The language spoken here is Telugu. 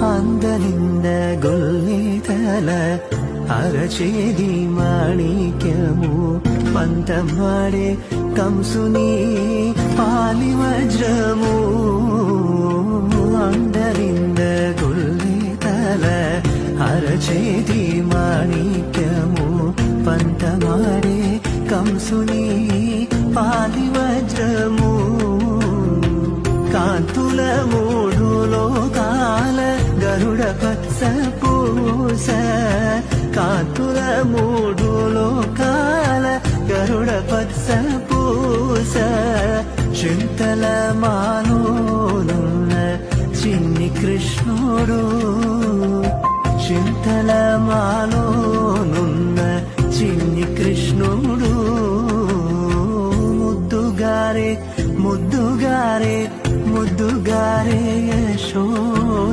అందలింద గొల్లితల అరచేది మాణిక్యము పంతమాడే కంసుని పాలి వజ్రము అందలింద గొల్లితల అరచేది మాణిక్యము పంతమాడే కంసుని పాలి వజ్రము కాంతుల మూడు లోకాల గరుడ పచ్చ పూస కాంతుల మూడు లోకాల గరుడ పచ్చ పూస చింతల మాలోనున్న చిన్ని కృష్ణుడు చింతల మాలోనున్న చిన్ని కృష్ణుడు ముద్దుగారే ముద్దుగారే ముద్దుగారే యశోద